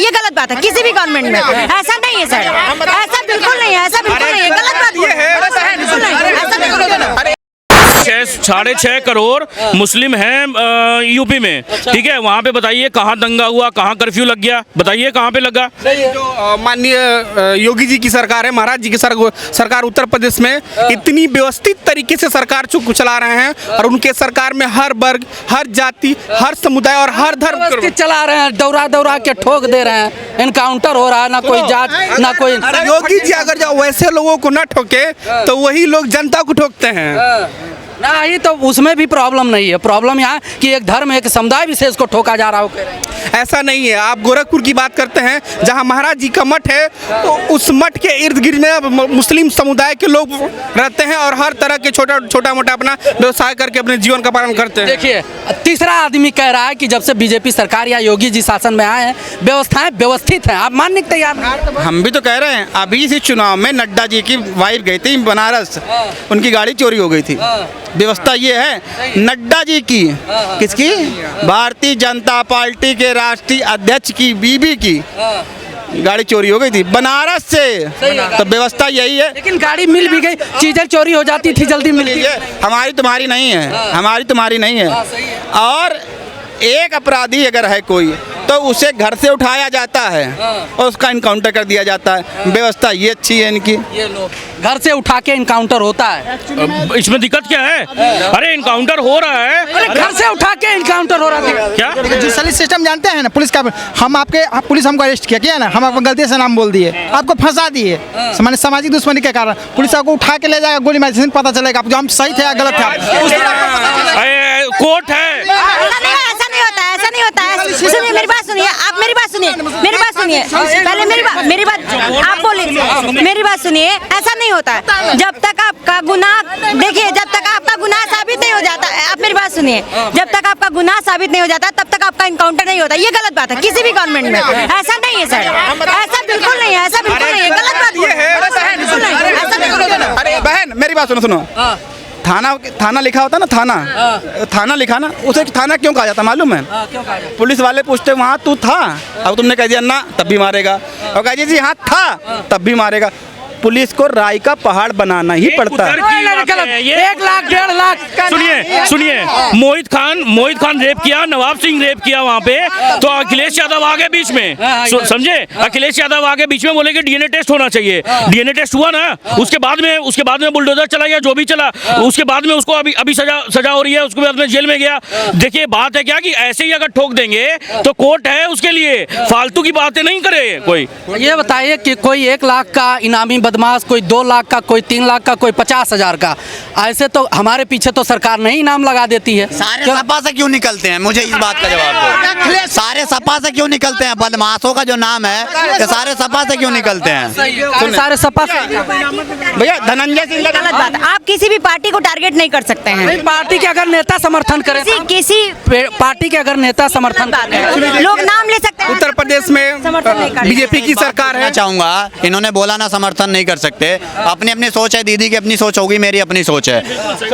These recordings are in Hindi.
ये गलत बात है किसी भी गवर्नमेंट में। ऐसा नहीं है सर, ऐसा बिल्कुल नहीं है, ऐसा बिल्कुल नहीं है, गलत बात है, बिल्कुल नहीं, ऐसा बिल्कुल नहीं है। 6.5 करोड़ मुस्लिम हैं यूपी में, ठीक है। वहाँ पे बताइए कहाँ दंगा हुआ, कहाँ कर्फ्यू लग गया, बताइए कहाँ पे लगा। जो माननीय योगी जी की सरकार है, महाराज जी की सरकार उत्तर प्रदेश में इतनी व्यवस्थित तरीके से सरकार चला रहे हैं और उनके सरकार में हर वर्ग, हर जाति, हर समुदाय और हर धर्म चला रहे हैं, दौरा दौरा के ठोक दे रहे हैं, एनकाउंटर हो रहा है, ना कोई जात ना कोई। योगी जी अगर जो वैसे लोगों को न ठोके तो वही लोग जनता को ठोकते हैं। नहीं तो उसमें भी प्रॉब्लम नहीं है, प्रॉब्लम यहाँ कि एक धर्म एक समुदाय विशेष को ठोका जा रहा हो। ऐसा नहीं है। आप गोरखपुर की बात करते हैं जहां महाराज जी का मठ है, तो उस मठ के इर्द गिर्द में मुस्लिम समुदाय के लोग रहते हैं और हर तरह के छोटा मोटा अपना व्यवसाय करके अपने जीवन का पालन करते हैं। देखिए तीसरा आदमी कह रहा है कि जब से बीजेपी सरकार या योगी जी शासन में आए हैं व्यवस्थाएं व्यवस्थित हैं, आप मानने के तैयार हैं? हम भी तो कह रहे हैं। अभी इसी चुनाव में नड्डा जी की वाइफ गई थी बनारस, उनकी गाड़ी चोरी हो गई थी। व्यवस्था ये है नड्डा जी की, किसकी? भारतीय जनता पार्टी के राष्ट्रीय अध्यक्ष की बीबी की गाड़ी चोरी हो गई थी बनारस से। तो व्यवस्था यही है। लेकिन गाड़ी मिल भी गई, चीजें चोरी हो जाती थी जल्दी मिलती है। हमारी तुम्हारी नहीं है, हमारी तुम्हारी नहीं है। और एक अपराधी अगर है कोई तो उसे घर से उठाया जाता है और उसका इनकाउंटर कर दिया जाता है। व्यवस्था ये अच्छी है इनकी। ये लोग घर से उठा के इनकाउंटर होता है, इसमें दिक्कत क्या है? अरे इनकाउंटर हो रहा है, अरे घर से उठा के इनकाउंटर हो रहा है क्या? जुडिशरी सिस्टम जानते हैं ना, पुलिस का पुलिस हमको अरेस्ट किया ना, हम आपको गलती से नाम बोल दिए, आपको फंसा दिए, माने सामाजिक दुश्मनी के कारण पुलिस आपको उठा के ले जाएगा, गोली मार देगा, पता चलेगा आपको हम सही थे या गलत थे। कोर्ट है। ऐसा नहीं होता है, ऐसा नहीं होता है। सुनिए मेरी बात सुनिए, आप मेरी बात सुनिए, मेरी बात सुनिए पहले, मेरी बात आप बोलिए, मेरी बात सुनिए। ऐसा नहीं होता है जब तक आपका गुनाह, देखिए जब तक आपका गुनाह साबित नहीं हो जाता, आप मेरी बात सुनिए, जब तक आपका गुनाह साबित नहीं हो जाता तब तक आपका इनकाउंटर नहीं होता। ये गलत बात है किसी भी गवर्नमेंट में। ऐसा नहीं है सर, ऐसा बिल्कुल नहीं है, ऐसा बिल्कुल नहीं है, गलत बात है, बिल्कुल नहीं, ऐसा बिल्कुल नहीं है। अरे बहन मेरी बात सुनो। थाना लिखा होता ना, थाना लिखा ना, उसे थाना क्यों कहा जाता मालूम है? पुलिस वाले पूछते वहाँ तू था, अब तुमने कह दिया ना, तब भी मारेगा। और कह जी हाँ था, तब भी मारेगा। पुलिस को राय का पहाड़ बनाना ही पड़ता है। 1 लाख 1.5 लाख। सुनिए मोहित खान रेप किया, नवाब सिंह रेप किया वहाँ पे, तो अखिलेश यादव आगे बीच में, समझे? अखिलेश यादव आगे बीच में बोले कि डीएनए टेस्ट होना चाहिए। डीएनए टेस्ट हुआ ना, उसके बाद में बुलडोजर चला गया, जो भी चला, उसके बाद में उसको अभी सजा हो रही है, उसके बाद में जेल में गया। देखिए बात है क्या कि ऐसे ही अगर ठोक देंगे तो कोर्ट है उसके लिए, फालतू की बातें नहीं करे कोई। ये बताइए कि कोई 1 लाख का इनामी बदमाश, कोई 2 लाख का, कोई 3 लाख का, कोई 50,000 का, ऐसे तो हमारे पीछे तो सरकार नहीं इनाम लगा देती है। सारे सपा से क्यों निकलते हैं? मुझे इस बात का जवाब दो। सारे सपा से क्यों निकलते हैं? बदमाशों का जो नाम है, कि सारे सपा से क्यों निकलते हैं? सारे सपा से भैया धनंजय सिंह गलत बात है, आप किसी भी पार्टी को टारगेट नहीं कर सकते हैं। पार्टी के अगर नेता समर्थन करे, किसी पार्टी के अगर नेता समर्थन करे, लोग नाम ले सकते हैं। उत्तर प्रदेश में बीजेपी की सरकार है। चाहूंगा इन्होंने बोला ना समर्थन नहीं कर सकते, अपनी अपनी सोच है, दीदी की अपनी सोच होगी, मेरी अपनी सोच है।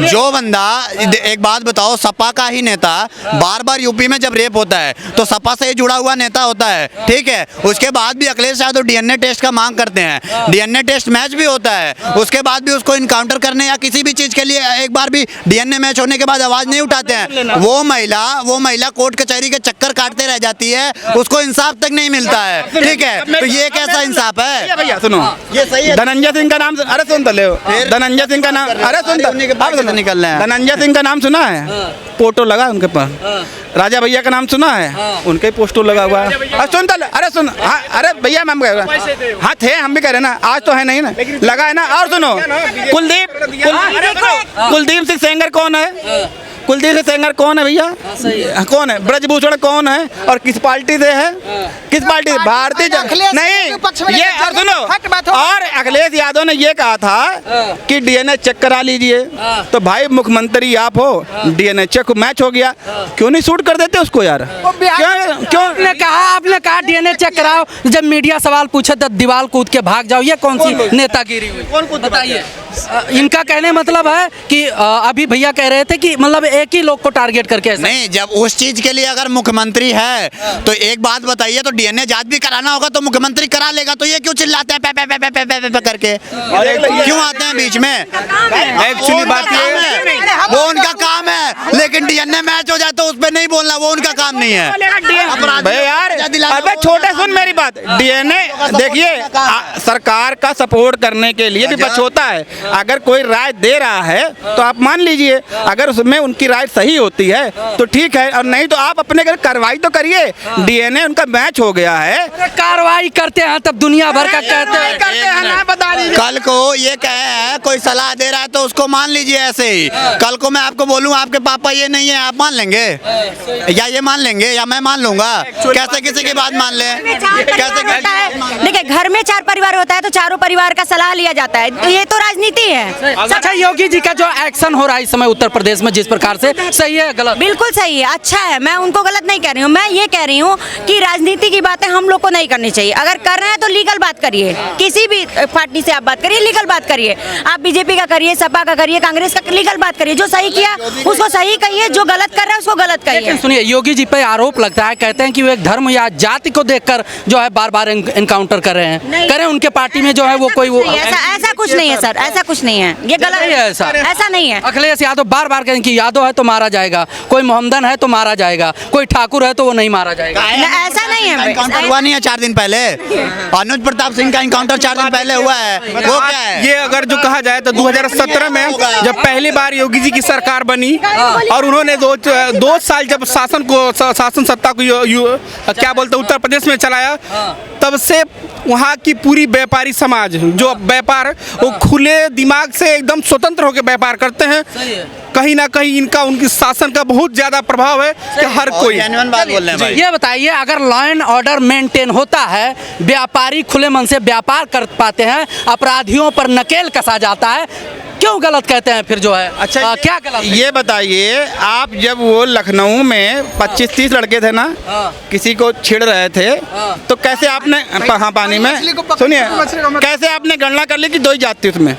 जो बंदा, एक बात बताओ, सपा का ही नेता बार बार यूपी में जब रेप होता है तो सपा से ही जुड़ा हुआ नेता होता है, ठीक है, उसके बाद भी अखिलेश यादव डीएनए टेस्ट का मांग करते हैं, डीएनए टेस्ट मैच भी होता है, उसके बाद भी उसको इनकाउंटर करने या किसी भी चीज के लिए एक बार भी डीएनए मैच होने के बाद आवाज नहीं उठाते हैं। वो महिला कोर्ट कचहरी के चक्कर काटते रह जाती है, उसको इंसाफ तक नहीं मिलता है, ठीक है। तो ये कैसा इंसाफ है? भैया सुनो, ये सही है। धनंजय सिंह का नाम, अरे सुन तो ले, धनंजय सिंह का नाम, अरे सुन तो निकल रहे हैं। धनंजय सिंह का नाम सुना है? फोटो लगा उनके पास। राजा भैया का नाम सुना है? उनके पोस्टर लगा हुआ है। सुन तो, अरे सुन, हाँ, अरे भैया मैम कह रहे हैं, हाँ थे, हम भी कह रहे हैं ना, आज तो है नहीं ना, लगा है ना। और सुनो, कुलदीप सिंह सेंगर कौन है? कुलदीप सिंह सेंगर कौन है भैया? कौन है? ब्रजभूषण कौन है और किस पार्टी से है? किस पार्टी? भारतीय नहीं, ये और सुनो, और अखिलेश यादव ने ये कहा था कि डीएनए चेक करा लीजिए, तो भाई मुख्यमंत्री आप हो, डीएनए चेक मैच हो गया, क्यों नहीं शूट कर देते उसको यार? क्यों? आपने कहा डीएनए चेक कराओ, जब मीडिया सवाल पूछे तो दीवार कूद के भाग जाओ, ये कौन सी नेतागिरी हुई? बताइए। इनका कहने मतलब है कि अभी भैया कह रहे थे कि मतलब एक ही लोग को टारगेट करके ऐसा? नहीं, जब उस चीज के लिए अगर मुख्यमंत्री है तो एक बात बताइए, तो डीएनए जांच भी कराना होगा तो मुख्यमंत्री करा लेगा, तो ये क्यों चिल्लाते हैं पे पे पे पे पे पे पे पे करके, क्यों आते हैं बीच में? एक्चुअली बात ये है, वो उनका काम है, लेकिन डीएनए मैच हो जाए तो उस पर नहीं बोलना, वो उनका काम नहीं है। भाई यार, अबे छोटे सुन मेरी बात, डीएनए देखिए सरकार का सपोर्ट करने के लिए विपक्ष होता है। अगर कोई राय दे रहा है तो आप मान लीजिए, अगर उसमें उनकी राय सही होती है तो ठीक है, और नहीं तो आप अपने घर कार्रवाई तो करिए। डीएनए उनका मैच हो गया है, कार्रवाई करते हैं तब दुनिया भर का कहते हैं ना, बता दीजिए। कल को ये कहे कोई सलाह दे रहा है तो उसको मान लीजिए ऐसे ही। कल को मैं आपको बोलूं आपके पापा ये नहीं है, आप मान लेंगे या ये मान लेंगे या मैं मान लूंगा? कैसे किसी की बात मान ले? देखिए, घर में 4 परिवार होता है तो चारों परिवार का सलाह लिया जाता है, तो ये तो राजनीति है। अच्छा, योगी जी का जो एक्शन हो रहा है इस समय उत्तर प्रदेश में, जिस प्रकार से, सही है गलत? बिल्कुल सही है, अच्छा है, मैं उनको गलत नहीं कह रही हूँ। मैं ये कह रही हूँ कि राजनीति की बातें हम लोग को नहीं करनी चाहिए। अगर कर रहे हैं तो लीगल बात करिए, किसी भी पार्टी से आप बात करिए, लीगल बात करिए। आप बीजेपी का करिए, सपा का करिए, कांग्रेस का, लीगल बात करिए। जो सही किया उसको सही कहिए, जो गलत कर रहा है उसको गलत कहिए। लेकिन सुनिए, योगी जी पे आरोप लगता है, कहते हैं कि वो एक धर्म या जाति को देखकर जो है बार बार एनकाउंटर कर रहे हैं, करें उनके पार्टी में जो है वो कोई वो ऐसा कुछ नहीं है सर, ऐसा कुछ नहीं है, ये गलत है। ऐसा नहीं है। अखिलेश यादव बार बार कहें कि यादव है तो मारा जाएगा, कोई मोहम्मदन है तो मारा जाएगा, कोई ठाकुर है तो वो नहीं मारा जाएगा। ऐसा नहीं है, एनकाउंटर हुआ नहीं है 4 दिन पहले, अनुज प्रताप सिंह का एनकाउंटर 4 दिन पहले हुआ है, वो क्या है? ये अगर जो कहा जाए तो 2017 में जब पहली बार योगी जी की सरकार बनी और उन्होंने 2 साल जब शासन सत्ता को क्या बोलते उत्तर प्रदेश में चलाया, तब से वहाँ की पूरी व्यापारी समाज जो व्यापार वो खुले दिमाग से एकदम स्वतंत्र होकर व्यापार करते हैं। कहीं ना कहीं इनका उनकी शासन का बहुत ज्यादा प्रभाव है कि हर कोई जेन्युइन बात बोल रहे हैं भाई। ये बताइए, अगर लॉ एंड ऑर्डर मेंटेन होता है, व्यापारी खुले मन से व्यापार कर पाते हैं, अपराधियों पर नकेल कसा जाता है, क्यों गलत कहते हैं फिर जो है? अच्छा, क्या गलत है? ये बताइए, आप जब वो लखनऊ में 25-30 लड़के थे ना, किसी को छिड़ रहे थे, तो कैसे आपने पानी में, सुनिए, कैसे आपने गणना कर ली कि 2 ही जाति उसमें?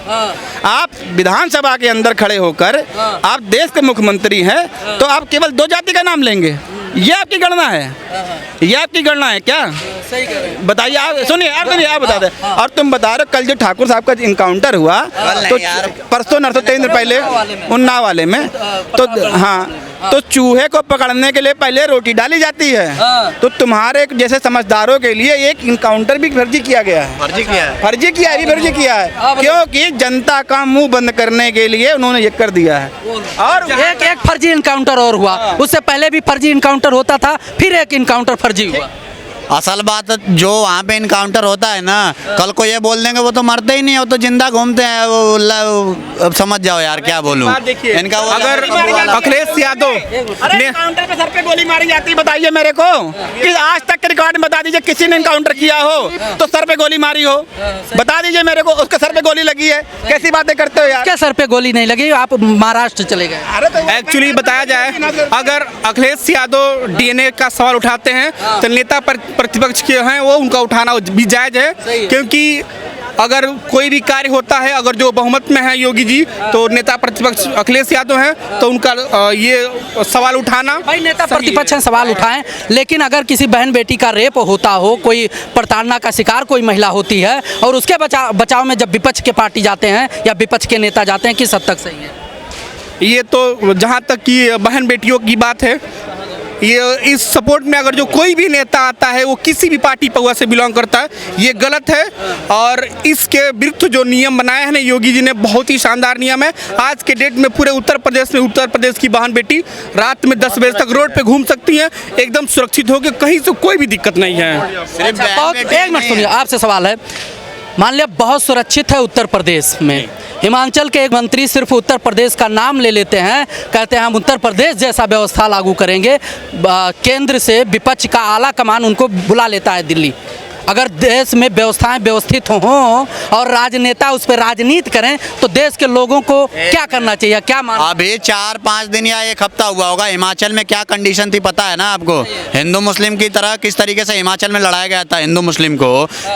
आप विधानसभा के अंदर खड़े होकर आप देश के मुख्यमंत्री हैं, तो आप केवल 2 जाति का नाम लेंगे? ये आपकी गणना है? ये आपकी गणना है क्या? सही कह रहे हैं। बताइए, आप सुनिए, आप बता दें। और तुम बता रहे हो कल जो ठाकुर साहब का इनकाउंटर हुआ, तो परसों नरसों 3 दिन पहले उन्नाव वाले में, तो हाँ, तो चूहे को पकड़ने के लिए पहले रोटी डाली जाती है। तो तुम्हारे जैसे समझदारों के लिए एक इनकाउंटर भी फर्जी किया गया है। फर्जी किया है, फर्जी किया है, क्योंकि जनता का मुंह बंद करने के लिए उन्होंने ये कर दिया है। और एक फर्जी इनकाउंटर और हुआ, उससे पहले भी फर्जी इनकाउंटर होता था, फिर एक इनकाउंटर फर्जी हुआ। असल बात जो वहाँ पे इनकाउंटर होता है ना, कल को ये बोल देंगे वो तो मरते ही नहीं है, वो तो जिंदा घूमते हैं। वो अब समझ जाओ यार, क्या बोलूँ इनका। अगर अखिलेश यादव ने इनकाउंटर पे सर पे गोली मारी जाती है, बताइए मेरे को कि आज तक के रिकॉर्ड में बता दीजिए किसी ने इनकाउंटर किया हो तो सर पे गोली मारी हो, बता दीजिए मेरे को। उसके सर पे गोली लगी है, कैसी बातें करते हो यार? क्या सर पे गोली नहीं लगी? आप महाराष्ट्र चले गए। एक्चुअली बताया जाए, अगर अखिलेश यादव डीएनए का सवाल उठाते हैं तो नेता प्रतिपक्ष के हैं वो उनका उठाना भी जायज है, क्योंकि अगर कोई भी कार्य होता है, अगर जो बहुमत में है योगी जी, तो नेता प्रतिपक्ष अखिलेश यादव हैं, तो उनका ये सवाल उठाना भाई, नेता प्रतिपक्ष हैं, सवाल उठाएं, लेकिन अगर किसी बहन बेटी का रेप होता हो, कोई प्रताड़ना का शिकार कोई महिला होती है, और उसके बचाव में जब विपक्ष के पार्टी जाते हैं या विपक्ष के नेता जाते हैं, किस हद तक सही है? ये तो जहाँ तक कि बहन बेटियों की बात है, ये इस सपोर्ट में अगर जो कोई भी नेता आता है वो किसी भी पार्टी पहुआ से बिलोंग करता है, ये गलत है। और इसके विरुद्ध जो नियम बनाए हैं ना योगी जी ने, बहुत ही शानदार नियम है। आज के डेट में पूरे उत्तर प्रदेश की बहन बेटी रात में 10 बजे तक रोड पे घूम सकती हैं, एकदम सुरक्षित होकर, कहीं से कोई भी दिक्कत नहीं है। एक मिनट सुनिए, आपसे सवाल है, मान लिया बहुत सुरक्षित है उत्तर प्रदेश में, हिमाचल के एक मंत्री सिर्फ उत्तर प्रदेश का नाम ले लेते हैं, कहते हैं हम उत्तर प्रदेश जैसा व्यवस्था लागू करेंगे, केंद्र से विपक्ष का आला कमान उनको बुला लेता है दिल्ली, अगर देश में व्यवस्थाएं व्यवस्थित हों और राजनेता उस पर राजनीति करें तो देश के लोगों को क्या करना चाहिए, क्या मान? अभी 4-5 दिन या एक हफ्ता हुआ होगा, हिमाचल में क्या कंडीशन थी पता है ना आपको? हिंदू मुस्लिम की तरह किस तरीके से हिमाचल में लड़ाया गया था हिंदू मुस्लिम को।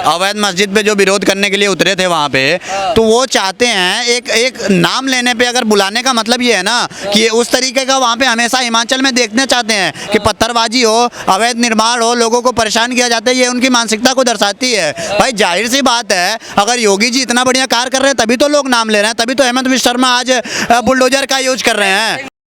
अवैध मस्जिद पे जो विरोध करने के लिए उतरे थे वहाँ पे, तो वो चाहते हैं एक नाम लेने पे अगर बुलाने का मतलब ये है ना कि उस तरीके का वहाँ पे हमेशा हिमाचल में देखना चाहते हैं कि पत्थरबाजी हो, अवैध निर्माण हो, लोगों को परेशान किया जाता है। ये उनकी मानसिकता को दर्शाती है। भाई जाहिर सी बात है, अगर योगी जी इतना बढ़िया कार्य कर रहे हैं तभी तो लोग नाम ले रहे हैं, तभी तो हेमंत विश्व शर्मा आज बुलडोजर का यूज कर रहे हैं।